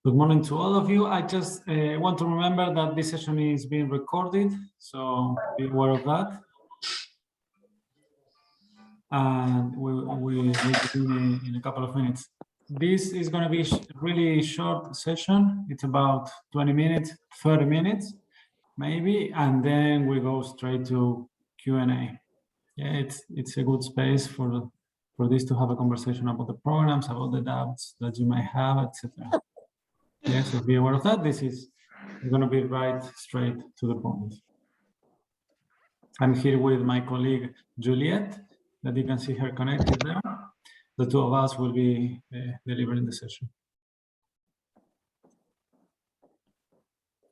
Good morning to all of you. I just want to remember that this session is being recorded, so be aware of that. And we'll begin in a couple of minutes. This is going to be a really short session. It's about 20 minutes, 30 minutes, maybe, and then we go straight to Q&A. Yeah, it's a good space for this to have a conversation about the programs, about the doubts that you may have, etc. Yes, so be aware of that. This is going to be right straight to the point. I'm here with my colleague Juliet, that you can see her connected there. The two of us will be delivering the session.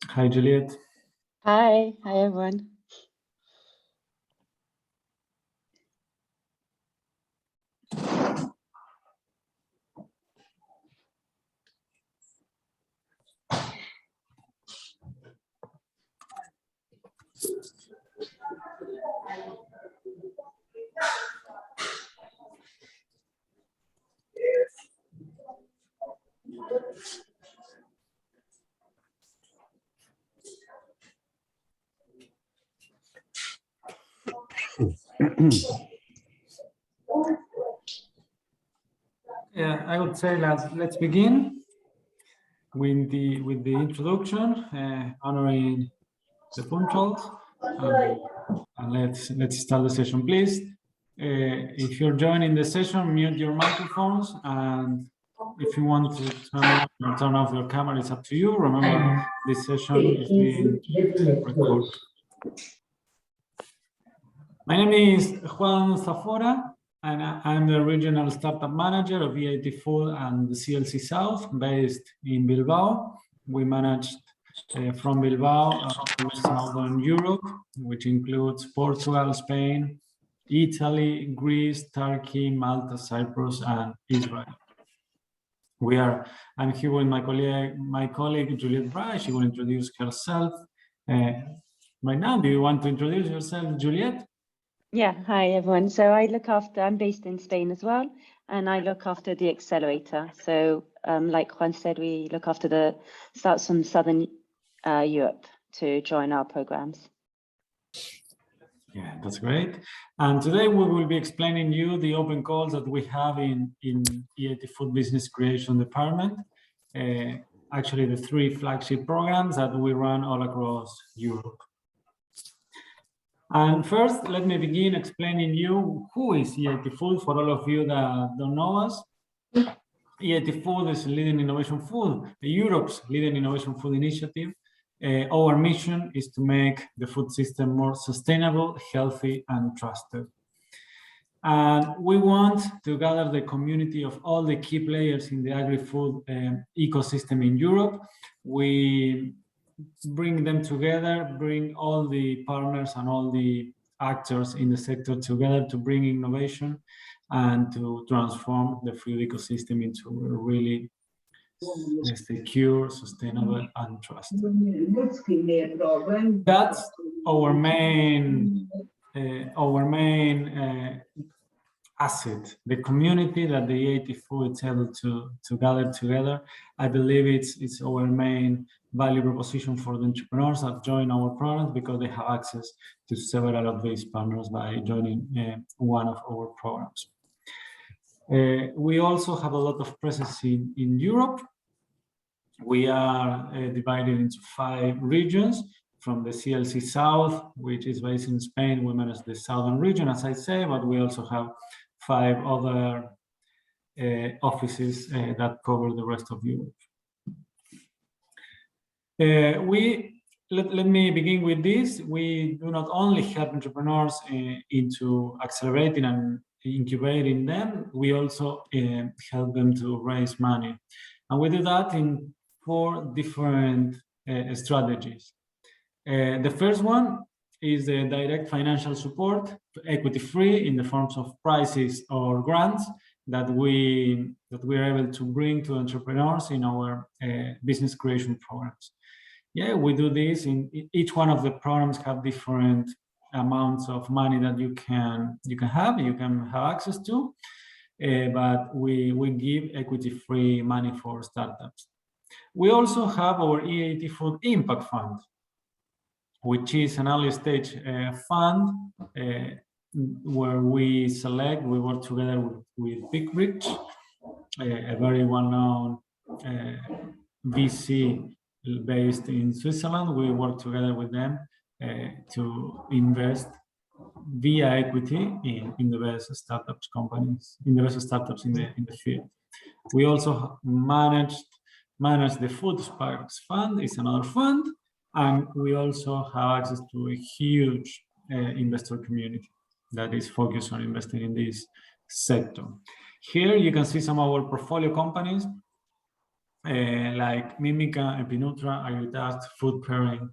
Hi, Juliet. Hi everyone. Yeah, I would say let's begin with the introduction, honoring the punctuals, and let's start the session, please. If you're joining the session, mute your microphones, and if you want to turn off your camera, it's up to you. Remember, this session is being recorded. My name is Juan Zaffora, and I'm the regional startup manager of EIT Food and the CLC South, based in Bilbao. We managed from Bilbao to Southern Europe, which includes Portugal, Spain, Italy, Greece, Turkey, Malta, Cyprus, and Israel. I'm here with my colleague Juliet Bray. She will introduce herself right now. Do you want to introduce yourself, Juliet? Yeah, hi everyone. So I'm based in Spain as well, and I look after the Accelerator. So like Juan said, we look after starts from Southern Europe to join our programs. Yeah, that's great. And today we will be explaining you the open calls that we have in EIT Food Business Creation Department. Actually, the 3 flagship programs that we run all across Europe. And first, let me begin explaining you who is EIT Food for all of you that don't know us. EIT Food is leading innovation food, Europe's leading innovation food initiative. Our mission is to make the food system more sustainable, healthy, and trusted. And we want to gather the community of all the key players in the agri-food ecosystem in Europe. We bring them together, bring all the partners and all the actors in the sector together to bring innovation and to transform the food ecosystem into a really secure, sustainable, and trusted. That's our main asset, the community that the EIT Food is able to gather together. I believe it's our main value proposition for the entrepreneurs that join our programs, because they have access to several of these partners by joining one of our programs. We also have a lot of presence in Europe. We are divided into 5 regions. From the CLC South, which is based in Spain, we manage the southern region, as I say, but we also have 5 other offices that cover the rest of Europe. Let me begin with this. We do not only help entrepreneurs into accelerating and incubating them, we also help them to raise money. And we do that in 4 different strategies. The first one is the direct financial support, equity-free, in the forms of prizes or grants that we are able to bring to entrepreneurs in our business creation programs. Yeah, we do this in each one of the programs. Have different amounts of money that you can have access to, but we give equity-free money for startups. We also have our EIT Food Impact Fund, which is an early stage fund where we work together with Big Rich, a very well-known VC based in Switzerland. We work together with them to invest via equity in the best startups companies, in the best startups in the field. We also manage the Food Sparks Fund, is another fund, and we also have access to a huge investor community that is focused on investing in this sector. Here you can see some of our portfolio companies like Mimica, Epinutra, Agritas, Food Pairing,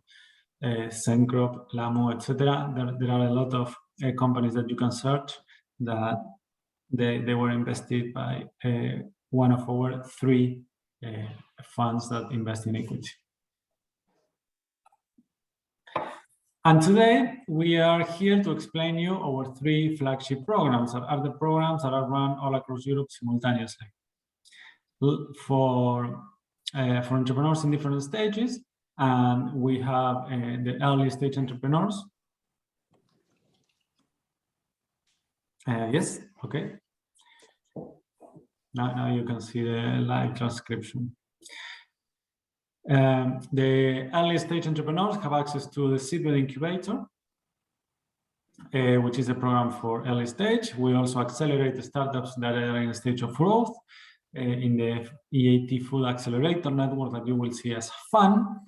Sencrop, Lamo, etc. There are a lot of companies that you can search that they were invested by one of our 3 funds that invest in equity. And today we are here to explain you our 3 flagship programs that are the programs that are run all across Europe simultaneously for entrepreneurs in different stages. And we have the early stage entrepreneurs. Yes, okay. Now you can see the live transcription. The early stage entrepreneurs have access to the Seedbed Incubator, which is a program for early stage. We also accelerate the startups that are in a stage of growth in the EIT Food Accelerator network that you will see as fun,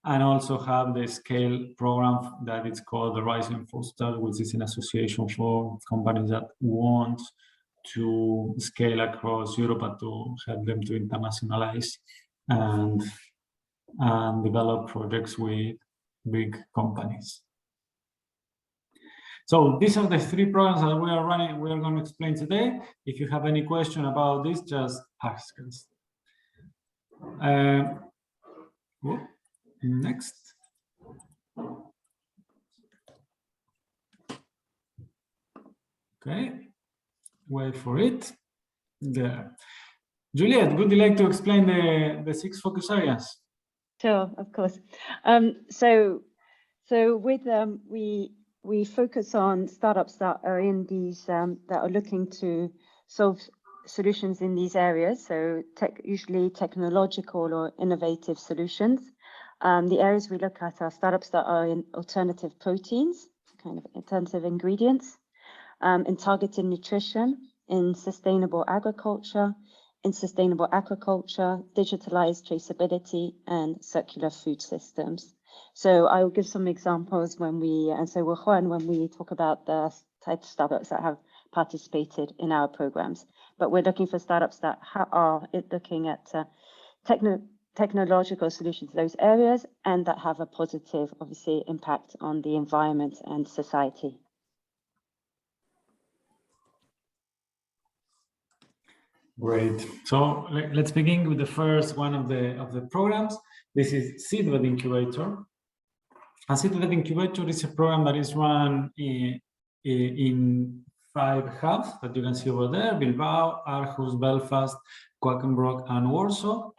and also have the scale program that is called the Rising Food Start, which is an association for companies that want to scale across Europe and to help them to internationalize and develop projects with big companies. So these are the 3 programs that we are running. We are going to explain today. If you have any question about this, just ask us. Next. Okay, wait for it. There. Juliet, would you like to explain the 6 focus areas? Sure, of course. So with we focus on startups that are in these that are looking to solve solutions in these areas. So usually technological or innovative solutions. The areas we look at are startups that are in alternative proteins, kind of alternative ingredients, in targeted nutrition, in sustainable agriculture, in sustainable aquaculture, digitalized traceability, and circular food systems. So I will give some examples when Juan, when we talk about the type of startups that have participated in our programs. But we're looking for startups that are looking at technological solutions to those areas and that have a positive, obviously, impact on the environment and society. Great. So let's begin with the first one of the programs. This is Seedbed Incubator. And Seedbed Incubator is a program that is run in 5 hubs that you can see over there: Bilbao, Aarhus, Belfast, Quakenbrück, and Warsaw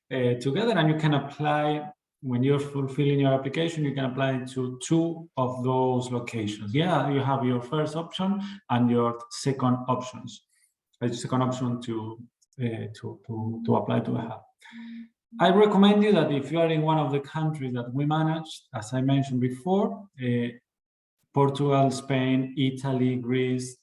together. And you can apply, when you're fulfilling your application, you can apply to 2 of those locations. Yeah, you have your first option and your second options. Second option to apply to a hub. I recommend you that if you are in one of the countries that we manage, as I mentioned before, Portugal, Spain, Italy, Greece,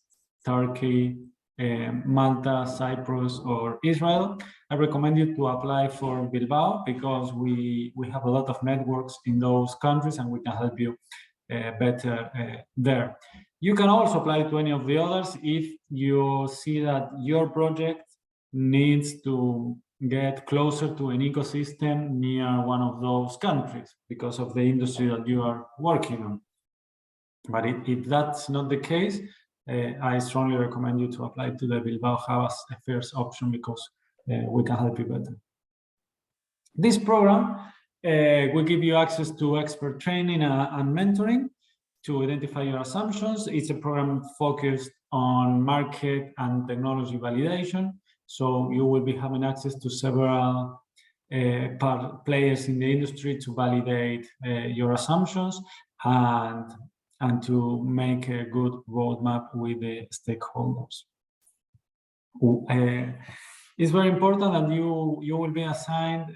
Turkey, Malta, Cyprus, or Israel, I recommend you to apply for Bilbao because we have a lot of networks in those countries and we can help you better there. You can also apply to any of the others if you see that your project needs to get closer to an ecosystem near one of those countries because of the industry that you are working on. But if that's not the case, I strongly recommend you to apply to the Bilbao Hub as a first option because we can help you better. This program will give you access to expert training and mentoring to identify your assumptions. It's a program focused on market and technology validation. So you will be having access to several players in the industry to validate your assumptions and to make a good roadmap with the stakeholders. It's very important that you will be assigned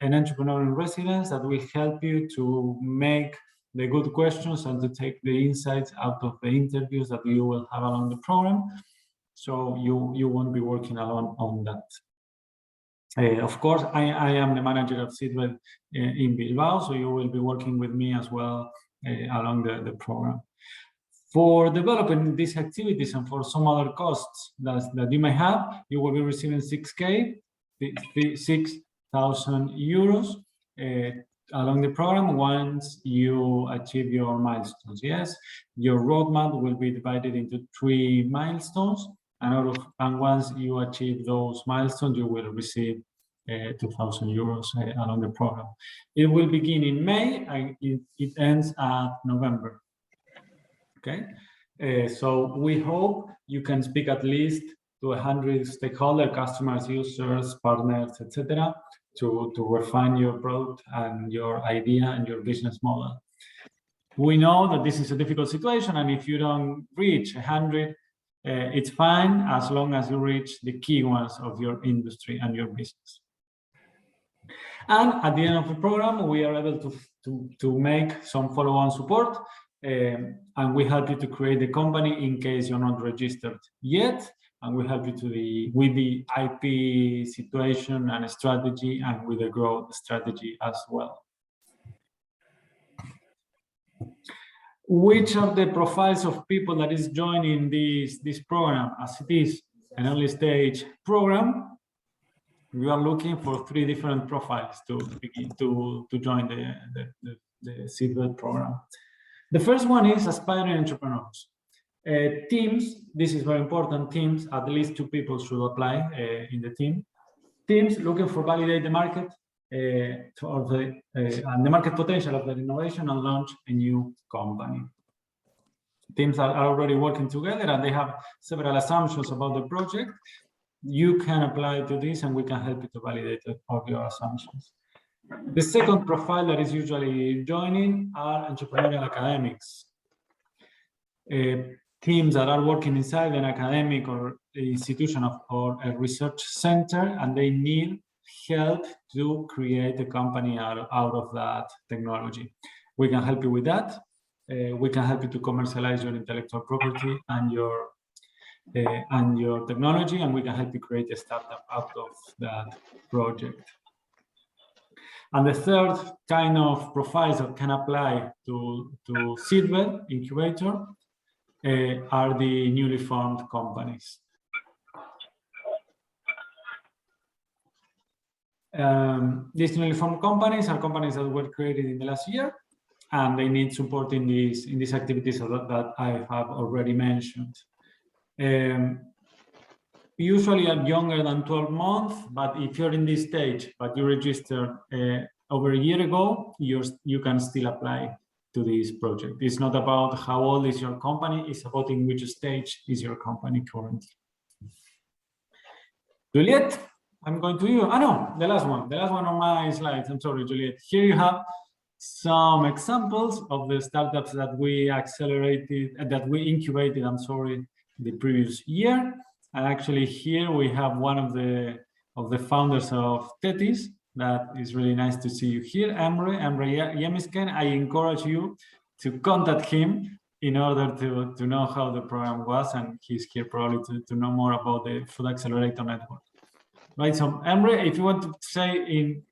an entrepreneur in residence that will help you to make the good questions and to take the insights out of the interviews that you will have along the program. So you won't be working alone on that. Of course, I am the manager of Seedbed in Bilbao, so you will be working with me as well along the program. For developing these activities and for some other costs that you may have, you will be receiving 6,000 euros along the program once you achieve your milestones. Yes, your roadmap will be divided into 3 milestones, and once you achieve those milestones, you will receive 2,000 euros along the program. It will begin in May and it ends at November. Okay, so we hope you can speak at least to 100 stakeholders, customers, users, partners, etc., to refine your product and your idea and your business model. We know that this is a difficult situation, and if you don't reach 100, it's fine as long as you reach the key ones of your industry and your business. And at the end of the program, we are able to make some follow-on support. And we help you to create the company in case you're not registered yet, and we help you with the IP situation and strategy and with the growth strategy as well. Which are the profiles of people that is joining this program? As it is an early stage program, we are looking for 3 different profiles to join the Seedbed program. The first one is aspiring entrepreneurs. Teams, this is very important, teams, at least 2 people should apply in the team. Teams looking for validate the market and the market potential of the innovation and launch a new company. Teams are already working together and they have several assumptions about the project. You can apply to this and we can help you to validate all your assumptions. The second profile that is usually joining are entrepreneurial academics. Teams that are working inside an academic or institution or a research center, and they need help to create a company out of that technology. We can help you with that. We can help you to commercialize your intellectual property and your technology, and we can help you create a startup out of that project. And the third kind of profiles that can apply to Seedbed Incubator are the newly formed companies. These newly formed companies are companies that were created in the last year, and they need support in these activities that I have already mentioned. Usually are younger than 12 months, but if you're in this stage, but you registered over a year ago, you can still apply to this project. It's not about how old is your company, it's about in which stage is your company currently. Juliet, I'm going to you. No, the last one on my slides. I'm sorry, Juliet. Here you have some examples of the startups that we incubated, the previous year. And actually here we have one of the founders of Tetis. That is really nice to see you here, Emre Yemisken. I encourage you to contact him in order to know how the program was, and he's here probably to know more about the Food Accelerator network. Right, so Emre, if you want to say in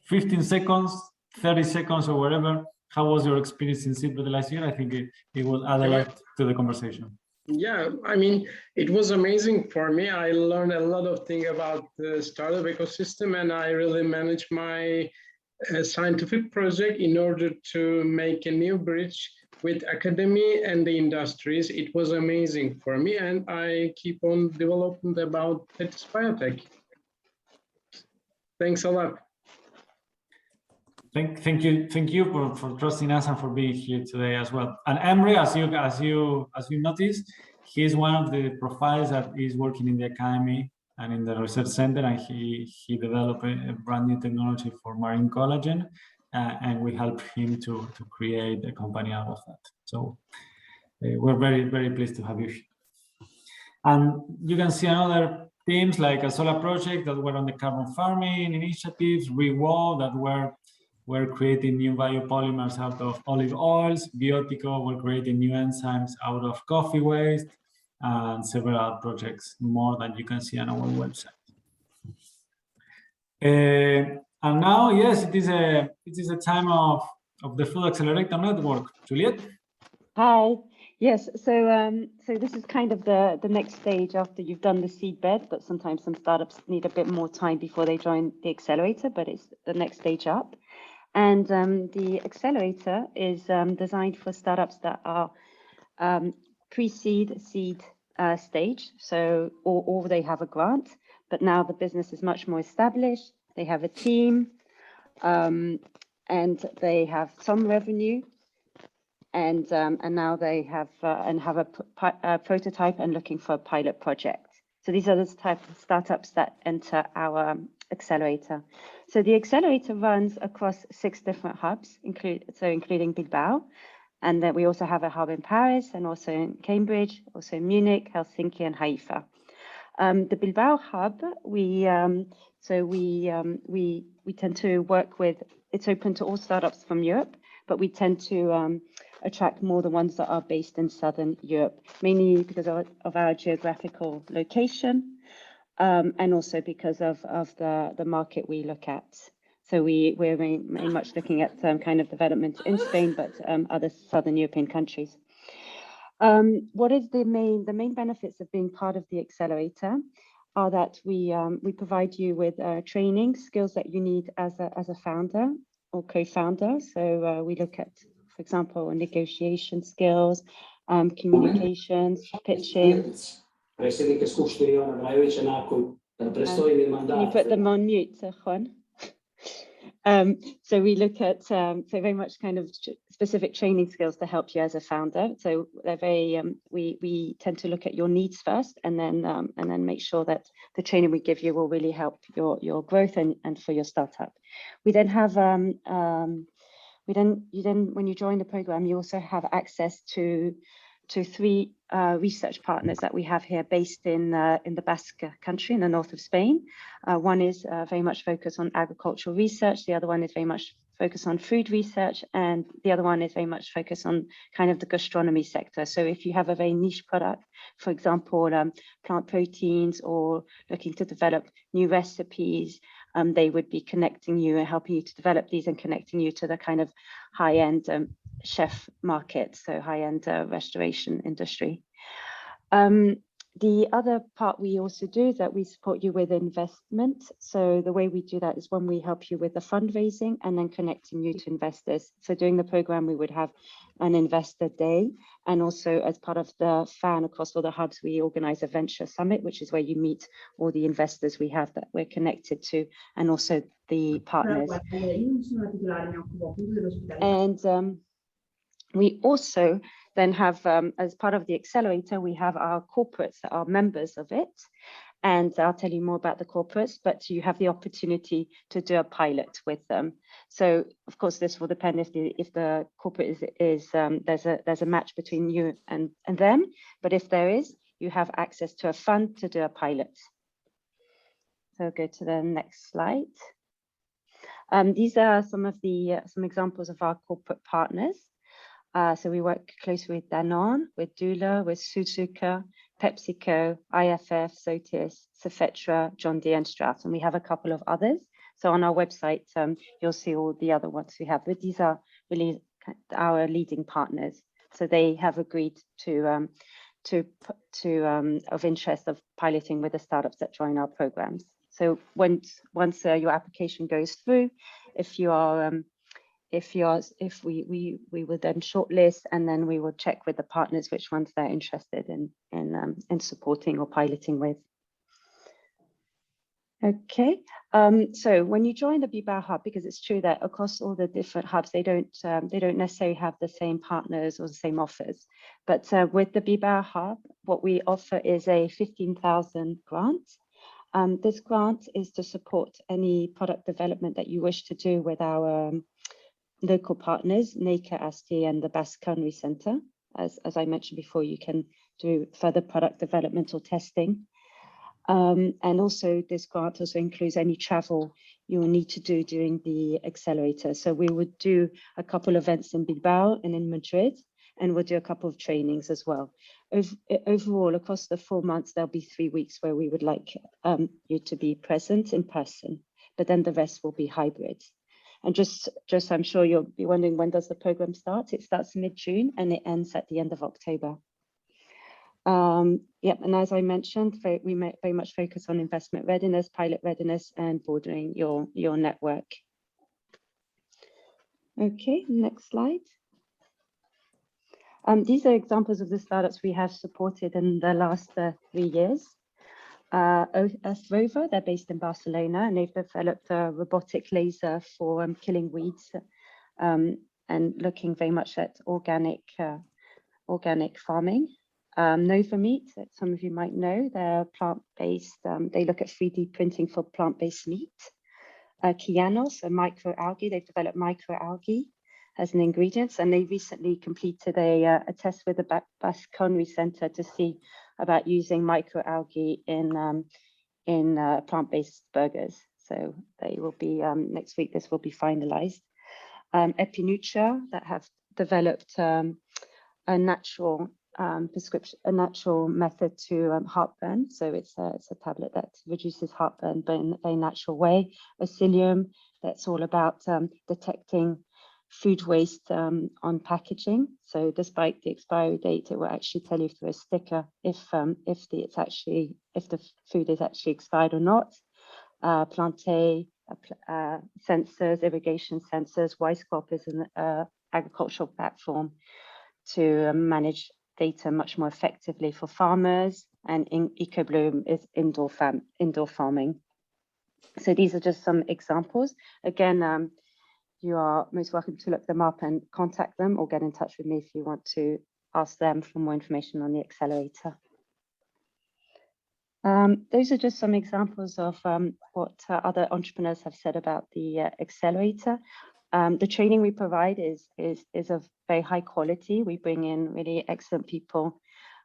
15 seconds, 30 seconds or whatever, how was your experience in Seedbed last year? I think it will add a lot to the conversation. Yeah, I mean, it was amazing for me. I learned a lot of things about the startup ecosystem, and I really managed my scientific project in order to make a new bridge with academy and the industries. It was amazing for me, and I keep on developing about Tetis Biotech. Thanks a lot. Thank you for trusting us and for being here today as well. And Emre, as you noticed, he is one of the profiles that is working in the academy and in the research center, and he developed a brand new technology for marine collagen, and we helped him to create a company out of that. So we're very, very pleased to have you here. And you can see another teams like a solar project that were on the carbon farming initiatives, Rewow that were creating new biopolymers out of olive oils, Biotico were creating new enzymes out of coffee waste, and several projects more that you can see on our website. And now, yes, it is a time of the Food Accelerator Network. Juliet? Hi. Yes, so this is kind of the next stage after you've done the seedbed, but sometimes some startups need a bit more time before they join the accelerator, but it's the next stage up. And the accelerator is designed for startups that are pre-seed, seed stage, so or they have a grant, but now the business is much more established. They have a team, and they have some revenue. And now they have a prototype and looking for a pilot project. So these are the type of startups that enter our accelerator. So the accelerator runs across 6 different hubs, including Bilbao, and then we also have a hub in Paris and also in Cambridge, also in Munich, Helsinki, and Haifa. The Bilbao hub, we tend to work with. It's open to all startups from Europe, but we tend to attract more the ones that are based in Southern Europe, mainly because of our geographical location, and also because of the market we look at. So we're very much looking at kind of development in Spain, but other Southern European countries. What is the main benefits of being part of the accelerator are that we provide you with training skills that you need as a founder or co-founder. So we look at, for example, negotiation skills, communications, pitching. Can you put them on mute, Juan? So we look at very much kind of specific training skills to help you as a founder. So they're very we tend to look at your needs first, and then make sure that the training we give you will really help your growth and for your startup. We then have when you join the program, you also have access to 3 research partners that we have here based in the Basque country in the north of Spain. One is very much focused on agricultural research. The other one is very much focused on food research. And the other one is very much focused on kind of the gastronomy sector. So if you have a very niche product, for example, plant proteins, or looking to develop new recipes, they would be connecting you and helping you to develop these and connecting you to the kind of high-end chef market, so high-end restoration industry. The other part we also do is that we support you with investment. So the way we do that is when we help you with the fundraising and then connecting you to investors. So during the program, we would have an investor day. And also as part of the FAN across all the hubs, we organize a venture summit, which is where you meet all the investors we have that we're connected to, and also the partners. And we also then have, as part of the accelerator, we have our corporates that are members of it. And I'll tell you more about the corporates, but you have the opportunity to do a pilot with them. So of course, this will depend if the corporate is there's a match between you and them. But if there is, you have access to a fund to do a pilot. So go to the next slide. These are some examples of our corporate partners. So we work closely with Danone, with Dula, with Suzuka, PepsiCo, IFF, Sotis, Safetra, John Deere, and Strauss, and we have a couple of others. So on our website, you'll see all the other ones we have, but these are really our leading partners. So they have agreed to of interest of piloting with the startups that join our programs. So once your application goes through, we will then shortlist, and then we will check with the partners which ones they're interested in supporting or piloting with. Okay, so when you join the Bibar Hub, because it's true that across all the different hubs, they don't necessarily have the same partners or the same offers. But with the Bibar Hub, what we offer is a 15,000 grant. This grant is to support any product development that you wish to do with our local partners, NACA, Asti, and the Basque Culinary Centre. As I mentioned before, you can do further product development or testing. And also this grant also includes any travel you will need to do during the accelerator. So we would do a couple events in Bilbao and in Madrid, and we'll do a couple of trainings as well. Overall, across the 4 months, there'll be 3 weeks where we would like you to be present in person, but then the rest will be hybrid. And just I'm sure you'll be wondering, when does the program start? It starts mid-June and it ends at the end of October. Yep, and as I mentioned, we very much focus on investment readiness, pilot readiness, and broadening your network. Okay, next slide. These are examples of the startups we have supported in the last 3 years. Zaffora, they're based in Barcelona, and they've developed a robotic laser for killing weeds and looking very much at organic farming. Nova Meat, that some of you might know, they're plant-based. They look at 3D printing for plant-based meat. Kianos, a microalgae, they've developed microalgae as an ingredient, and they recently completed a test with the Basque Culinary Centre to see about using microalgae in plant-based burgers. So they will be next week. This will be finalised. Epinutra, that have developed a natural method to heartburn. So it's a tablet that reduces heartburn, but in a very natural way. Asilium, that's all about detecting food waste on packaging. So despite the expiry date, it will actually tell you through a sticker if the food is actually expired or not. Plante sensors, irrigation sensors. Wisecorp is an agricultural platform to manage data much more effectively for farmers, and EcoBloom is indoor farming. So these are just some examples. Again, you are most welcome to look them up and contact them, or get in touch with me if you want to ask them for more information on the accelerator. Those are just some examples of what other entrepreneurs have said about the accelerator. The training we provide is of very high quality. We bring in really excellent people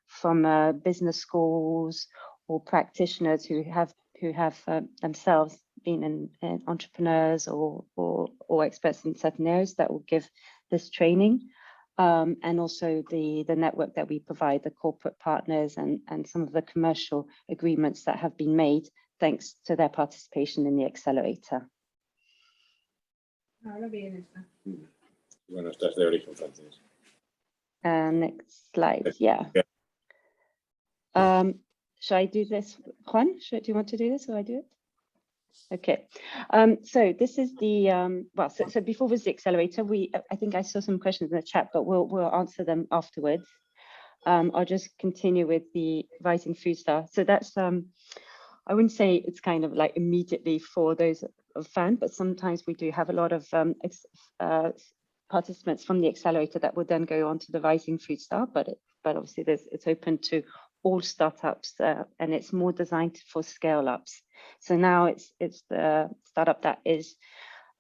from business schools or practitioners who have themselves been in entrepreneurs or experts in certain areas that will give this training. And also the network that we provide, the corporate partners and some of the commercial agreements that have been made thanks to their participation in the accelerator. Bueno, estás de origen francés. Next slide, yeah. Should I do this, Juan? Do you want to do this or I do it? Okay, so this is the, well, so before was the accelerator, I think I saw some questions in the chat, but we'll answer them afterwards. I'll just continue with the Rising Food Star. So that's, I wouldn't say it's kind of like immediately for those of fan, but sometimes we do have a lot of participants from the accelerator that would then go on to the Rising Food Star, but obviously it's open to all startups and it's more designed for scale-ups. So now it's the startup that is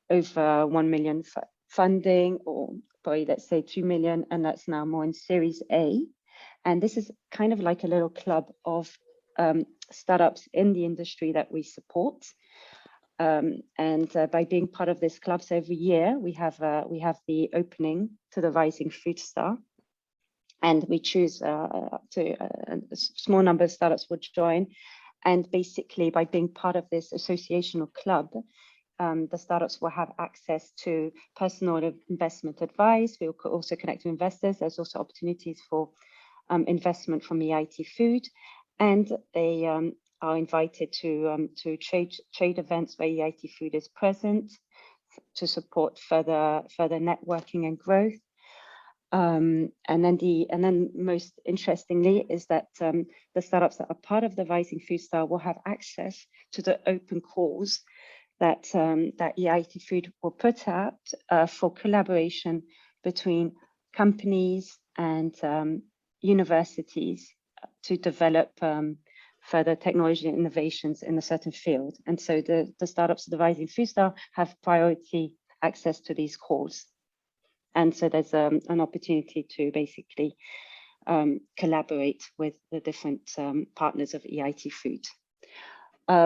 over 1 million funding, or probably let's say 2 million, and that's now more in Series A. And this is kind of like a little club of startups in the industry that we support. And by being part of this club, so every year we have the opening to the Rising Food Star. And we choose a small number of startups will join. And basically by being part of this association or club, the startups will have access to personal investment advice. We'll also connect to investors. There's also opportunities for investment from EIT Food. And they are invited to trade events where EIT Food is present to support further networking and growth. And then most interestingly is that the startups that are part of the Rising Food Star will have access to the open calls that EIT Food will put out for collaboration between companies and universities to develop further technology innovations in a certain field. And so the startups of the Rising Food Star have priority access to these calls. And so there's an opportunity to basically collaborate with the different partners of EIT Food.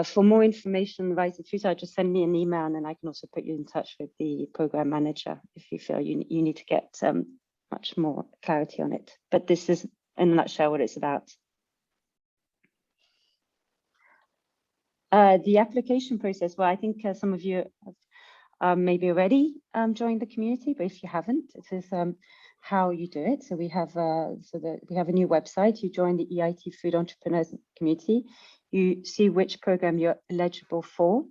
For more information on Rising Food Star, just send me an email, and then I can also put you in touch with the program manager if you feel you need to get much more clarity on it. But this is, in a nutshell, what it's about. The application process, well, I think some of you have maybe already joined the community, but if you haven't, this is how you do it. So we have we have a new website. You join the EIT Food Entrepreneurs community. You see which program you're eligible for,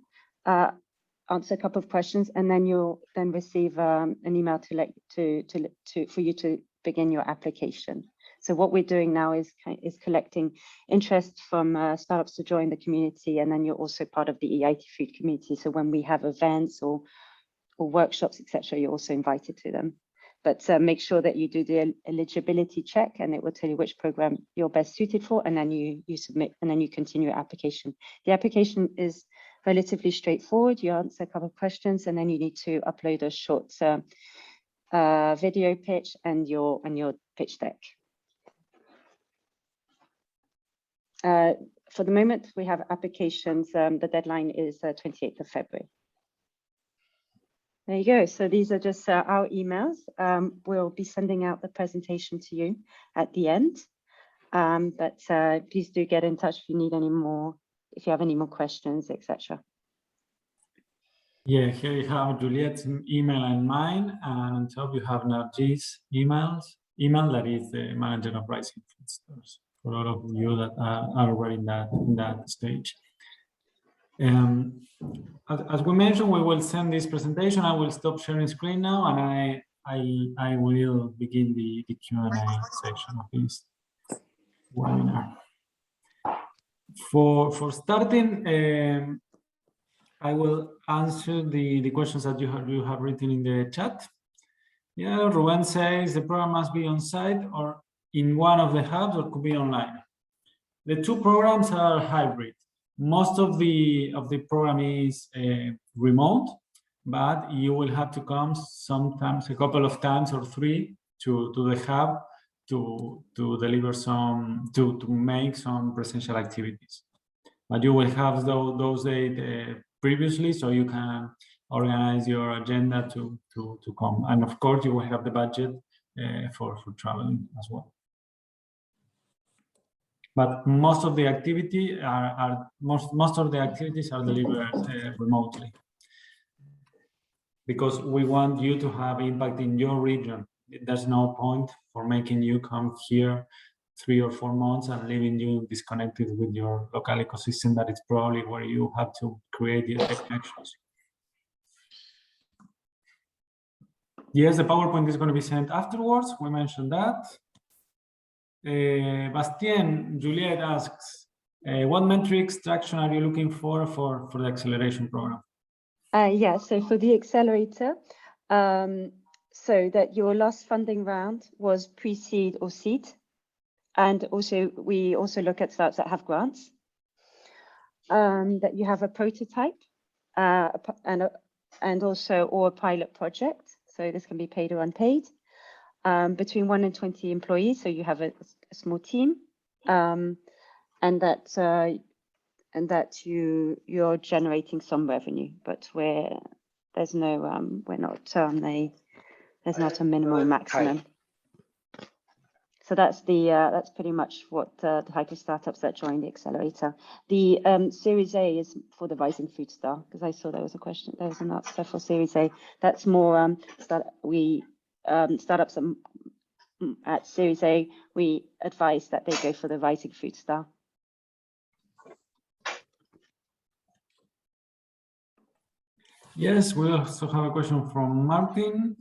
answer a couple of questions, and then you'll then receive an email for you to begin your application. So what we're doing now is collecting interest from startups to join the community, and then you're also part of the EIT Food community. So when we have events or workshops, etc., you're also invited to them. But make sure that you do the eligibility check, and it will tell you which program you're best suited for, and then you submit, and then you continue your application. The application is relatively straightforward. You answer a couple of questions, and then you need to upload a short video pitch and your pitch deck. For the moment, we have applications. The deadline is 28th of February. There you go. So these are just our emails. We'll be sending out the presentation to you at the end. But please do get in touch if you need any more, if you have any more questions, etc. Yeah, here you have Juliet's email and mine, and on top you have Narji's email that is the manager of Rising Food Stores, for all of you that are already in that stage. As we mentioned, we will send this presentation. I will stop sharing screen now, and I will begin the Q&A section of this webinar. For starting, I will answer the questions that you have written in the chat. Yeah, Ruben says the program must be on site or in one of the hubs, or could be online. The two programs are hybrid. Most of the program is remote, but you will have to come sometimes, a couple of times or three, to the hub to deliver to make some presential activities. But you will have those days previously, so you can organize your agenda to come. And of course, you will have the budget for traveling as well. But most of the activity most of the activities are delivered remotely, because we want you to have impact in your region. There's no point for making you come here 3 or 4 months and leaving you disconnected with your local ecosystem. That is probably where you have to create the connections. Yes, the PowerPoint is going to be sent afterwards. We mentioned that. Bastien, Juliet asks, what metrics traction are you looking for the acceleration program? Yeah, so for the accelerator, so that your last funding round was pre-seed or seed, and also we also look at startups that have grants, that you have a prototype, and also or a pilot project. So this can be paid or unpaid. Between 1 and 20 employees, so you have a small team, and that you're generating some revenue, but there's not a minimum or maximum. So that's pretty much what the type of startups that join the accelerator. The Series A is for the Rising Food Star, because I saw there was a question. There was an answer for Series A. That's more startups at Series A. We advise that they go for the Rising Food Star. Yes, we also have a question from Martin.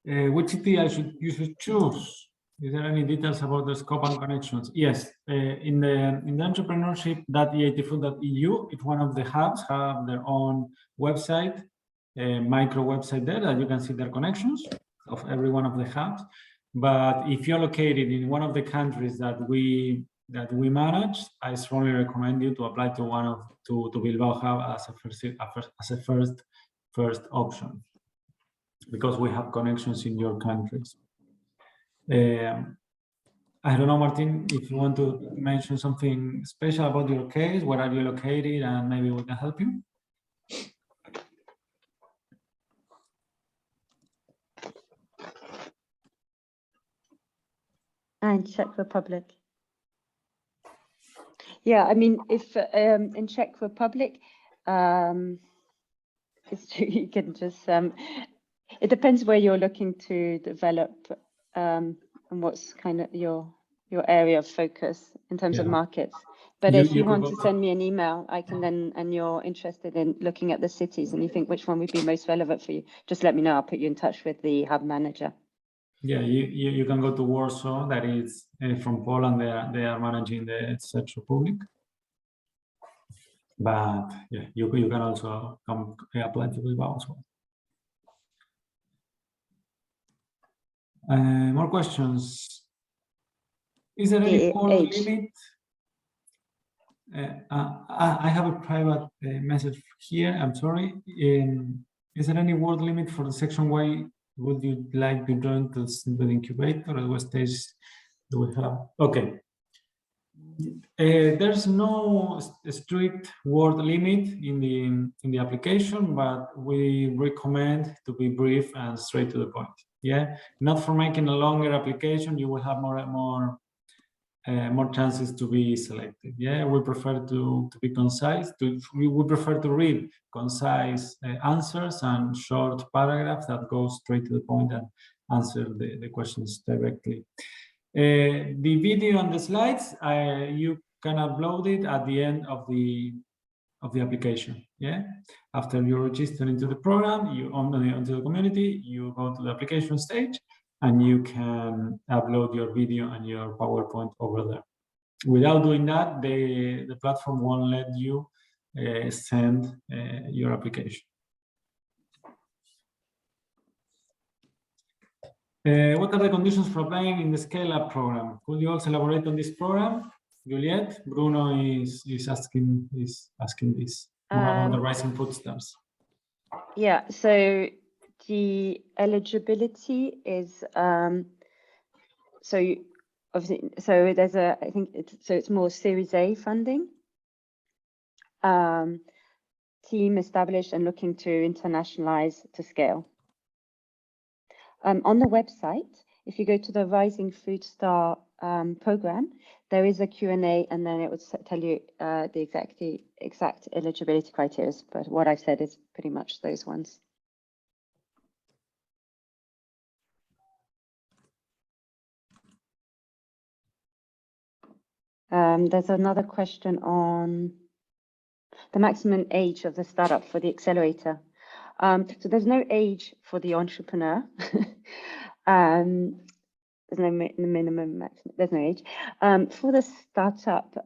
Which ET you should choose? Is there any details about the scope and connections? Yes, in the entrepreneurship.eitfood.eu, it's one of the hubs have their own website, micro website there that you can see their connections of every one of the hubs. But if you're located in one of the countries that we that we manage, I strongly recommend you to apply to Bibar Hub as a first option, because we have connections in your countries. I don't know, Martin, if you want to mention something special about your case, where are you located, and maybe we can help you. And Czech Republic. Yeah, I mean, if in Czech Republic, it's true, you can just, it depends where you're looking to develop and what's kind of your area of focus in terms of markets. But if you want to send me an email, I can then, and you're interested in looking at the cities and you think which one would be most relevant for you, just let me know. I'll put you in touch with the hub manager. Yeah, you can go to Warsaw, that is from Poland. They are managing the Czech Republic. But yeah, you can also come apply to Bilbao as well. More questions. Is there any word limit? I have a private message here. I'm sorry. Is there any word limit for the section Y? Would you like to join the Seedbed Incubator? At what stage do we have? Okay. There's no strict word limit in the application, but we recommend to be brief and straight to the point. Yeah, not for making a longer application, you will have more chances to be selected. Yeah, we prefer to be concise. We would prefer to read concise answers and short paragraphs that go straight to the point and answer the questions directly. The video and the slides, you can upload it at the end of the application. Yeah, after you register into the program, you onto the community, you go to the application stage, and you can upload your video and your PowerPoint over there. Without doing that, the platform won't let you send your application. What are the conditions for applying in the Scale-Up program? Could you also elaborate on this program? Juliet, Bruno is asking this on the Rising Food Stamps. Yeah, so the eligibility is obviously, so there's I think it's more Series A funding. Team established and looking to internationalize to scale. On the website, if you go to the Rising Food Star program, there is a Q&A, and then it would tell you the exact eligibility criteria. But what I've said is pretty much those ones. There's another question on the maximum age of the startup for the accelerator. So there's no age for the entrepreneur. There's no minimum, maximum, there's no age. For the startup,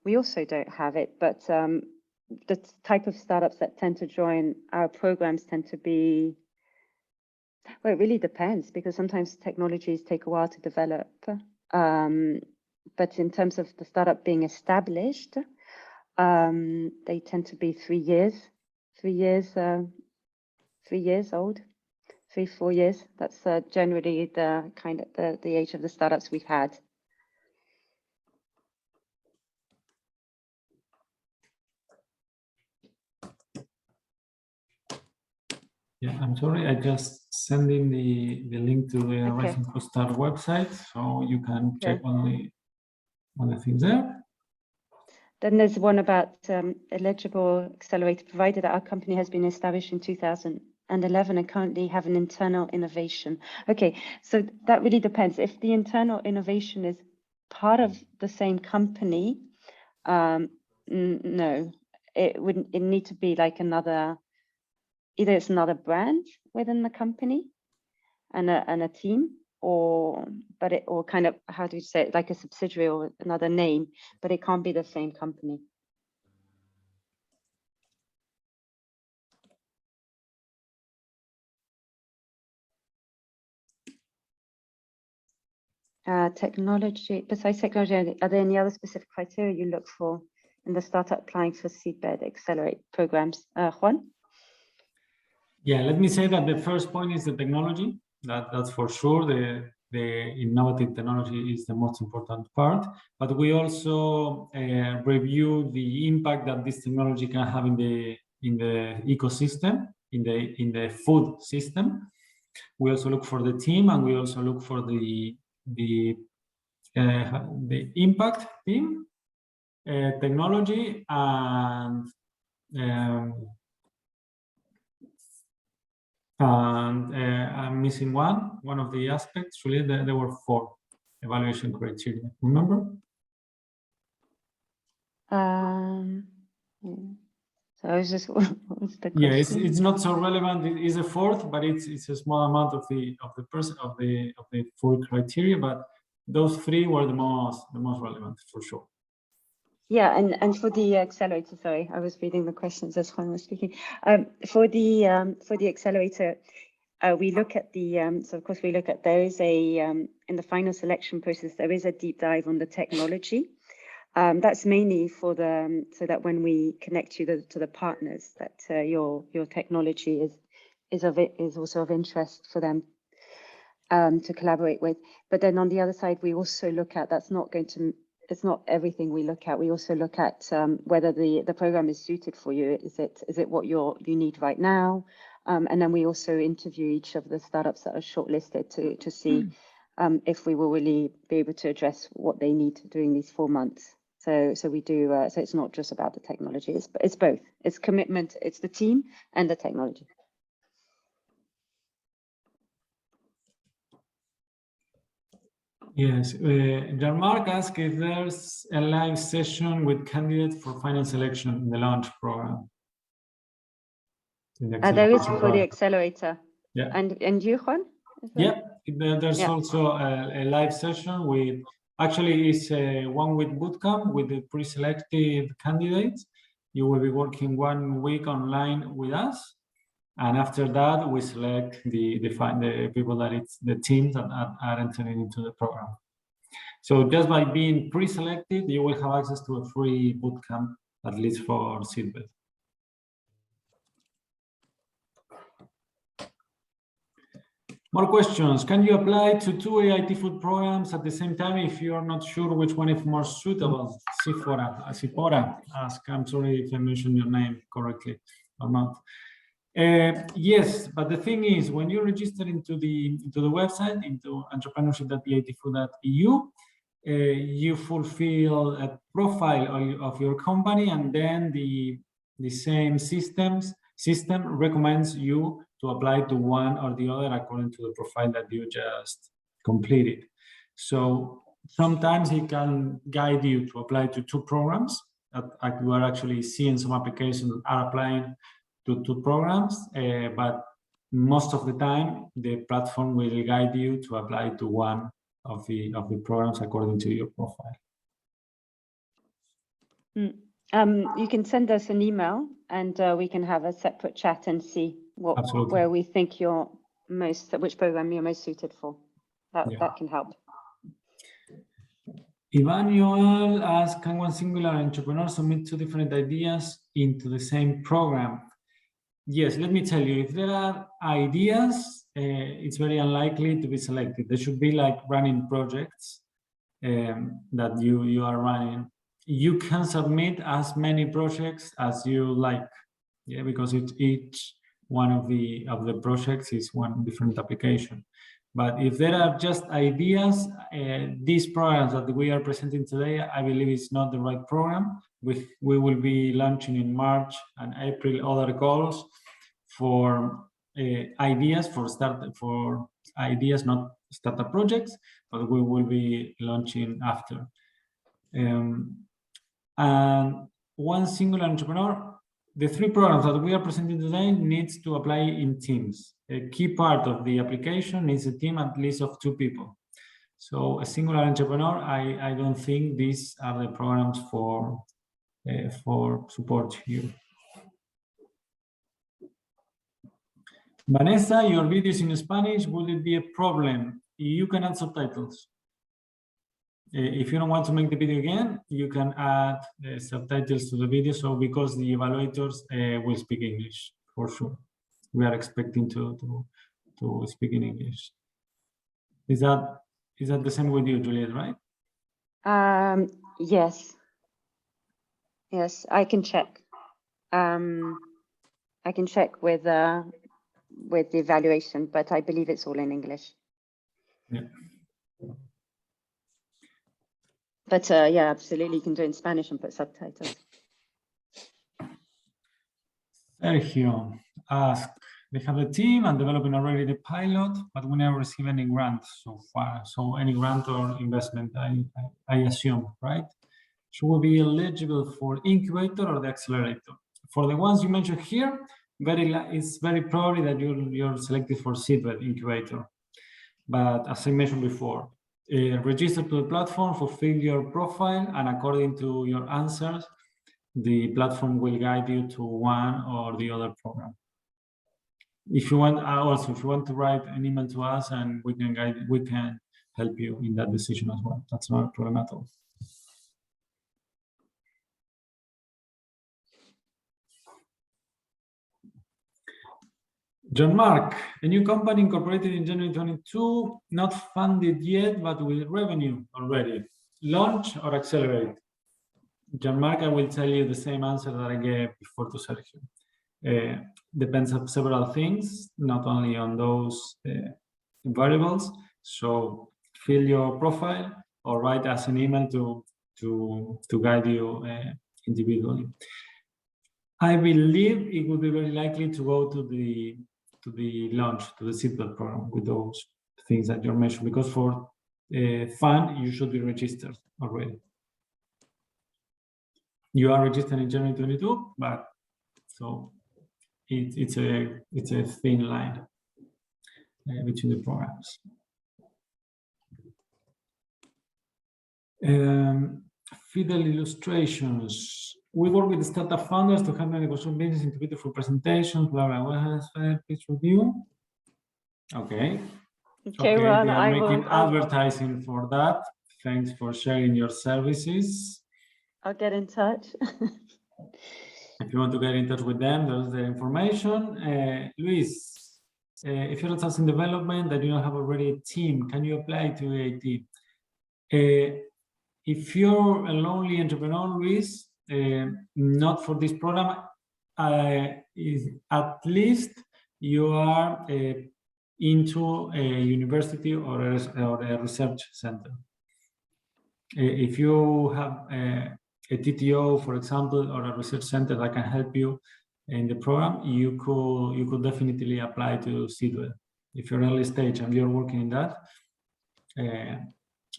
we also don't have it, but the type of startups that tend to join our programs tend to be, well, it really depends, because sometimes technologies take a while to develop. But in terms of the startup being established, they tend to be 3 years, 3 years old, 3-4 years. That's generally the kind of the age of the startups we've had. Yeah, I'm sorry, I just sent in the link to the Rising Food Star website, so you can check on the things there. Then there's one about eligible accelerator provider that our company has been established in 2011 and currently have an internal innovation. Okay, so that really depends. If the internal innovation is part of the same company, no, it need to be like another, either it's another brand within the company and a team, or kind of, how do you say it, like a subsidiary or another name, but it can't be the same company. Technology, besides technology, are there any other specific criteria you look for in the startup applying for Seedbed Accelerate programs? Juan? Yeah, let me say that the first point is the technology. That's for sure. The innovative technology is the most important part, but we also review the impact that this technology can have in the ecosystem, in the food system. We also look for the team, and we also look for the impact team, technology, and I'm missing one of the aspects. Really, there were 4 evaluation criteria. Remember? So I was just, what was the question? Yeah, it's not so relevant. It is a 4th, but it's a small amount of the full criteria. But those 3 were the most relevant for sure. Yeah, and for the accelerator, sorry, I was reading the questions as Juan was speaking. For the accelerator, we look at the so of course we look at, there is a in the final selection process, there is a deep dive on the technology. That's mainly for the so that when we connect you to the partners, that your technology is also of interest for them to collaborate with. But then on the other side, we also look at, it's not everything we look at. We also look at whether the program is suited for you. Is it what you need right now? And then we also interview each of the startups that are shortlisted to see if we will really be able to address what they need during these 4 months. So we do. So it's not just about the technology. It's both. It's commitment. It's the team and the technology. Yes, Jean-Marc asked if there's a live session with candidates for final selection in the launch program. There is for the accelerator. Yeah. And you, Juan? Yeah, there's also a live session with, actually it's one with Bootcamp with the pre-selected candidates. You will be working 1 week online with us. And after that, we select the people that it's the teams that are entering into the program. So just by being pre-selected, you will have access to a free bootcamp, at least for Seedbed. More questions. Can you apply to 2 EIT food programs at the same time if you are not sure which one is more suitable? Zaffora, ask. I'm sorry if I mentioned your name correctly or not. Yes, but the thing is, when you register into the website, into entrepreneurship.eitfood.eu, you fulfill a profile of your company, and then the same system recommends you to apply to one or the other according to the profile that you just completed. So sometimes it can guide you to apply to 2 programs. You are actually seeing some applications that are applying to 2 programs, but most of the time the platform will guide you to apply to one of the programs according to your profile. You can send us an email, and we can have a separate chat and see where we think which program you're most suited for. That can help. Emmanuel asks, can one singular entrepreneur submit 2 different ideas into the same program? Yes, let me tell you, if there are ideas, it's very unlikely to be selected. There should be like running projects that you are running. You can submit as many projects as you like, yeah, because each one of the projects is one different application. But if there are just ideas, these programs that we are presenting today, I believe it's not the right program. We will be launching in March and April other calls for ideas, for ideas, not startup projects, but we will be launching after. And one single entrepreneur, the 3 programs that we are presenting today needs to apply in teams. A key part of the application needs a team at least of 2 people. So a singular entrepreneur, I don't think these are the programs for support here. Vanessa, your video is in Spanish. Would it be a problem? You can add subtitles. If you don't want to make the video again, you can add subtitles to the video. So because the evaluators will speak English for sure. We are expecting to speak in English. Is that the same with you, Juliet, right? Yes. Yes, I can check. I can check with the evaluation, but I believe it's all in English. Yeah. But yeah, absolutely, you can do it in Spanish and put subtitles. Sergio asked, they have a team and developing already the pilot, but we never receive any grant so far. So any grant or investment, I assume, right? Should we be eligible for Incubator or the Accelerator? For the ones you mentioned here, it's very probably that you're selected for Seedbed Incubator. But as I mentioned before, register to the platform, fulfill your profile, and according to your answers, the platform will guide you to one or the other program. If you want, also, if you want to write an email to us, and we can help you in that decision as well. That's not a problem at all. John Mark, a new company incorporated in January 22, not funded yet, but with revenue already. Launch or accelerate? John Mark, I will tell you the same answer that I gave before to Sergio. Depends on several things, not only on those variables. So fill your profile or write us an email to guide you individually. I believe it would be very likely to go to the launch, to the Sidwell program with those things that you mentioned, because for fund, you should be registered already. You are registered in January 22, but so it's a thin line between the programs. Fidel illustrations. We work with the startup founders to help them construct business into beautiful presentations, blah, blah, blah. Please review. Okay. Okay, Juan, they are making advertising for that. Thanks for sharing your services. I'll get in touch. If you want to get in touch with them, there's the information. Luis, if you're in development that you don't have already a team, can you apply to EIT? If you're a lonely entrepreneur, Luis, not for this program, at least you are into a university or a research center. If you have a TTO, for example, or a research center that can help you in the program, you could definitely apply to Sidwell if you're early stage and you're working in that.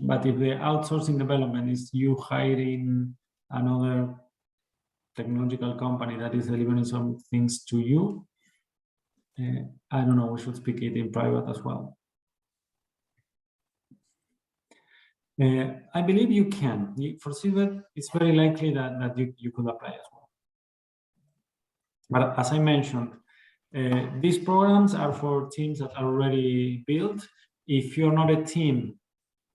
But if the outsourcing development is you hiring another technological company that is delivering some things to you, I don't know, we should speak it in private as well. I believe you can. For Sidwell, it's very likely that you could apply as well. But as I mentioned, these programs are for teams that are already built. If you're not a team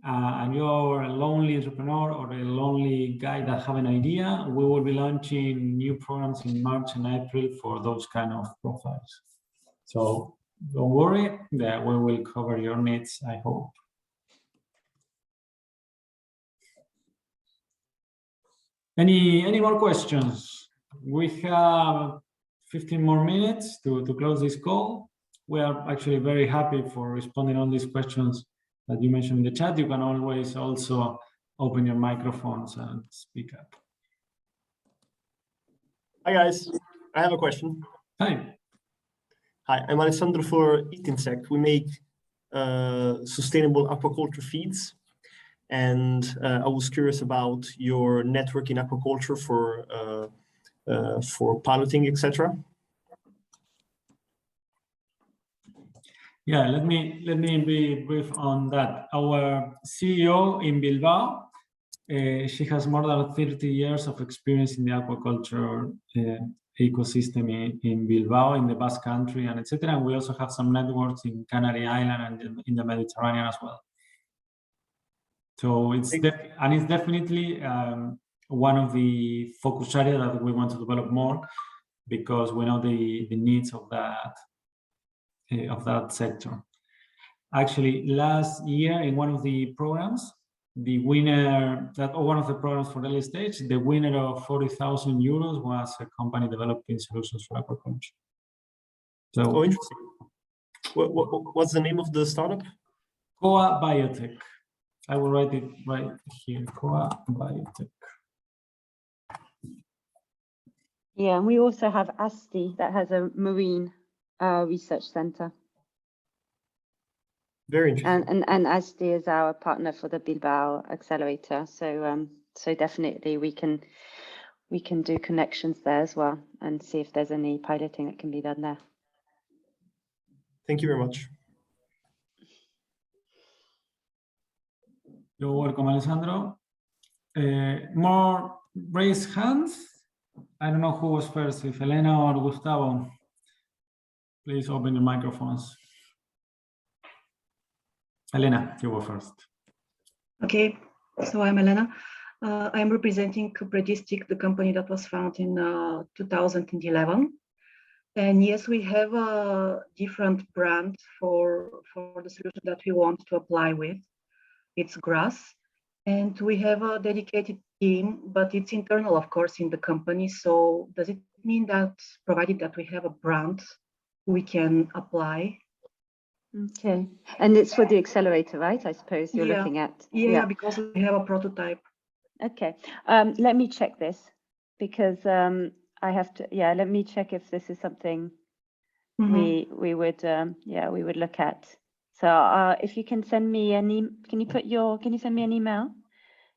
and you're a lonely entrepreneur or a lonely guy that have an idea, we will be launching new programs in March and April for those kind of profiles. So don't worry, that we will cover your needs, I hope. Any more questions? We have 15 more minutes to close this call. We are actually very happy for responding on these questions that you mentioned in the chat. You can always also open your microphones and speak up. Hi guys, I have a question. Hi. Hi, I'm Alessandro for EIT Insect. We make sustainable aquaculture feeds. And I was curious about your network in aquaculture for piloting, etc. Yeah, let me be brief on that. Our CEO in Bilbao, she has more than 30 years of experience in the aquaculture ecosystem in Bilbao, in the Basque Country, and etc. And we also have some networks in Canary Island and in the Mediterranean as well. So it's definitely one of the focus areas that we want to develop more, because we know the needs of that sector. Actually, last year in one of the programs, the winner one of the programs for early stage, the winner of 40,000 euros was a company developing solutions for aquaculture. So, interesting. What's the name of the startup? Coa Biotech. I will write it right here. Coa Biotech. Yeah, and we also have Asti that has a marine research center. Very interesting. And Asti is our partner for the Bibar Accelerator. So so definitely we can do connections there as well and see if there's any piloting that can be done there. Thank you very much. You're welcome, Alessandro. More raised hands. I don't know who was first, if Elena or Gustavo. Please open your microphones. Elena, you were first. Okay, so I'm Elena. I'm representing Cupra District, the company that was founded in 2011. And yes, we have a different brand for the solution that we want to apply with. It's grass. And we have a dedicated team, but it's internal, of course, in the company. So does it mean that provided that we have a brand, we can apply? Okay, and it's for the accelerator, right? I suppose you're looking at. Yeah, because we have a prototype. Okay, let me check this because I have to. Yeah, let me check if this is something we would look at. So if you can send me can you send me an email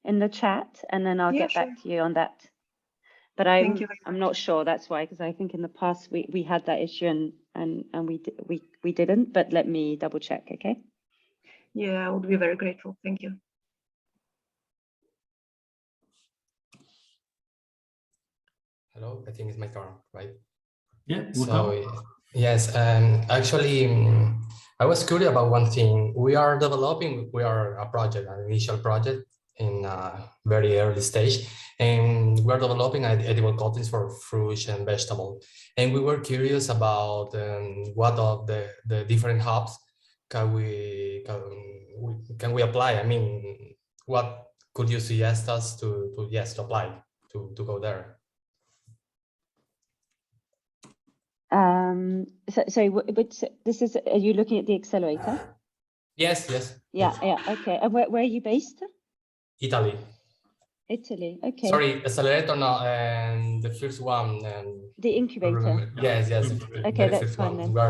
in the chat, and then I'll get back to you on that. But I'm not sure. That's why, because I think in the past we had that issue and we didn't. But let me double check. Okay. Yeah, I would be very grateful. Thank you. Hello, I think it's my turn, right? Yeah. So yes, actually, I was curious about one thing. We are a project, an initial project in a very early stage, and we're developing edible coatings for fruits and vegetables. And we were curious about what of the different hubs can we apply. I mean, what could you suggest us to apply to go there? So this is, are you looking at the accelerator? Yes. Yeah. Okay. And where are you based? Italy. Italy. Okay. Sorry, accelerator no, and the first one. The incubator. Yes. Okay, that's fine then. We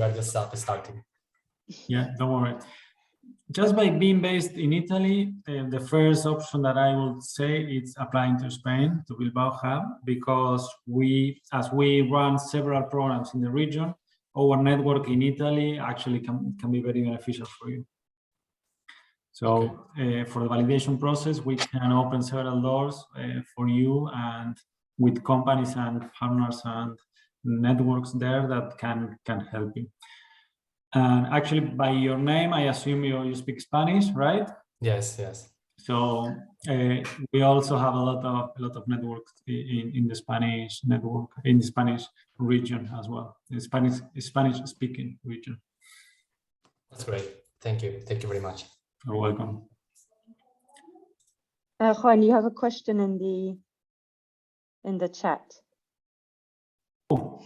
are just starting. Yeah, don't worry. Just by being based in Italy, the first option that I would say is applying to Spain, to Bibar Hub, because as we run several programs in the region, our network in Italy actually can be very beneficial for you. So for the validation process, we can open several doors for you and with companies and partners and networks there that can help you. And actually, by your name, I assume you speak Spanish, right? Yes. So we also have a lot of networks in the Spanish network, in the Spanish region as well, the Spanish speaking region. That's great. Thank you very much. You're welcome. Juan, you have a question in the chat. Oh,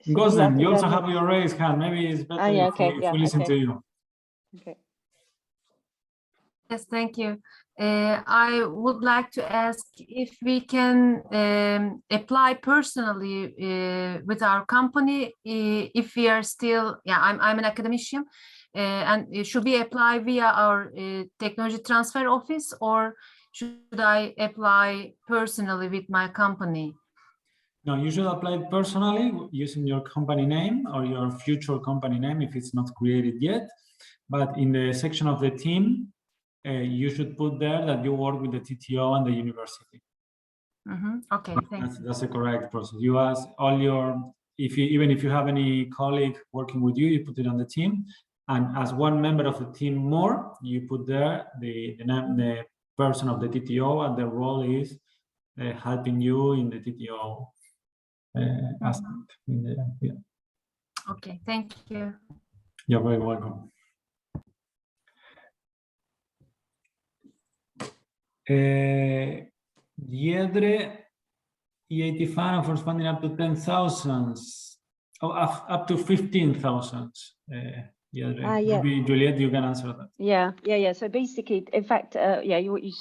Gosden, you also have your raised hand. Maybe it's better if we listen to you. Okay. Yes, thank you. I would like to ask if we can apply personally with our company if we are still, I'm an academician, and should we apply via our technology transfer office, or should I apply personally with my company? No, you should apply personally using your company name or your future company name if it's not created yet. But in the section of the team, you should put there that you work with the TTO and the university. Okay, thanks. That's the correct process. You ask all your, even if you have any colleague working with you, you put it on the team. And as one member of the team more, you put there the person of the TTO, and the role is helping you in the TTO aspect. Yeah. Okay, thank you. You're very welcome. Diedre, EIT fund for funding up to 10,000, up to 15,000. Yeah. Maybe Juliet, you can answer that. Yeah. So basically, in fact, you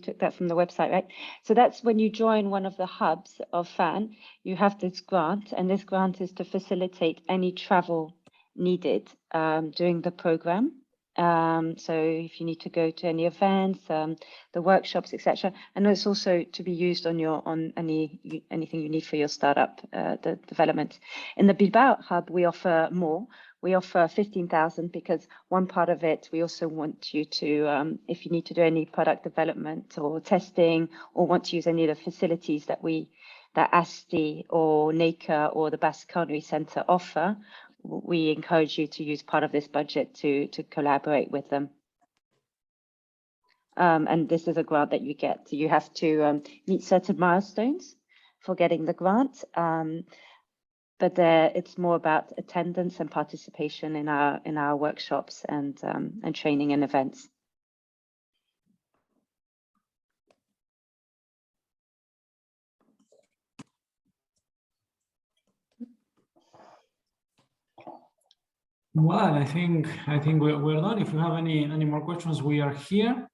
took that from the website, right? So that's when you join one of the hubs of FAN, you have this grant, and this grant is to facilitate any travel needed during the program. So if you need to go to any events, the workshops, etc., and it's also to be used on anything you need for your startup, the development. In the Bibar Hub, we offer more. We offer 15,000 because one part of it, we also want you to, if you need to do any product development or testing, or want to use any of the facilities that Asti or NACA or the Basque Culinary Centre offer, we encourage you to use part of this budget to collaborate with them. And this is a grant that you get. You have to meet certain milestones for getting the grant. But it's more about attendance and participation in our workshops and training and events. Well, I think we're done. If you have any more questions, we are here.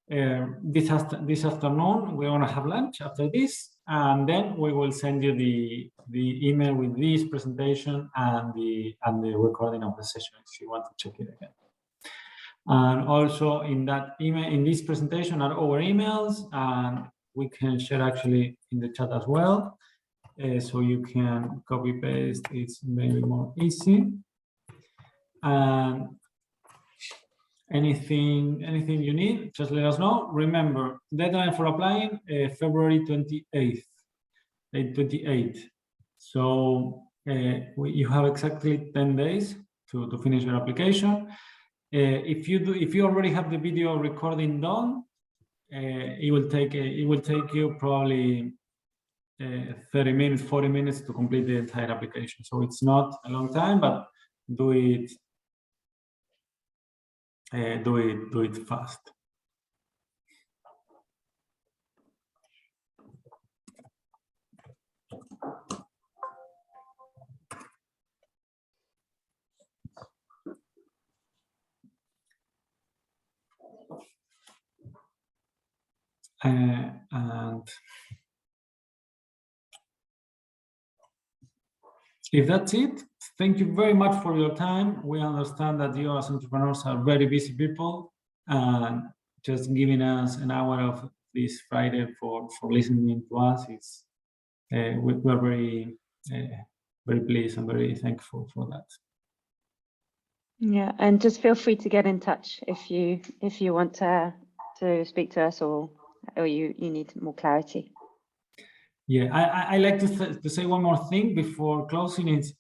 This afternoon we're gonna have lunch after this, and then we will send you the email with this presentation and the recording of the session if you want to check it again. And also in that email, in this presentation, are our emails, and we can share actually in the chat as well, so you can copy paste. It's maybe more easy. And anything you need, just let us know. Remember, deadline for applying February 28th. So you have exactly 10 days to finish your application. If you already have the video recording done, it will take you probably 30 minutes, 40 minutes to complete the entire application. So it's not a long time, but do it fast. And if that's it, thank you very much for your time. We understand that you as entrepreneurs are very busy people, and just giving us an hour of this Friday for listening to us is we're very pleased and very thankful for that. Yeah, and just feel free to get in touch if you want to speak to us or you need more clarity. Yeah, I like to say one more thing before closing. Is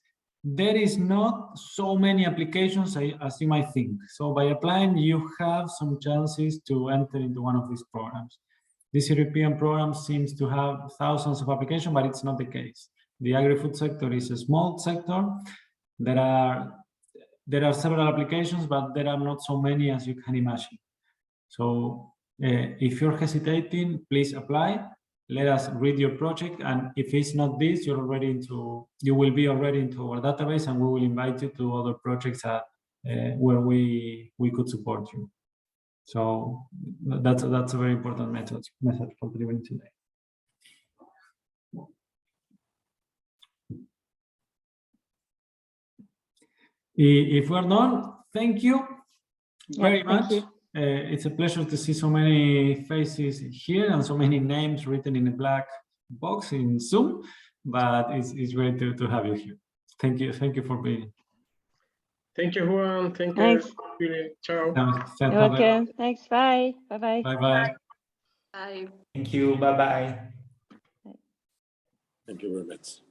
there is not so many applications as you might think. So by applying, you have some chances to enter into one of these programs. This European program seems to have thousands of applications, but it's not the case. The agri-food sector is a small sector. There are several applications, but there are not so many as you can imagine. So if you're hesitating, please apply. Let us read your project, and if it's not this, you will be already into our database, and we will invite you to other projects where we could support you. So that's a very important message for delivering today. If we're done, thank you very much. It's a pleasure to see so many faces here and so many names written in a black box in Zoom, but it's great to have you here. Thank you for being. Thank you, Juan. Thanks. You. Ciao. You're welcome. Thanks. Bye. Bye-bye. Bye-bye. Bye. Thank you. Bye-bye. Thank you very much.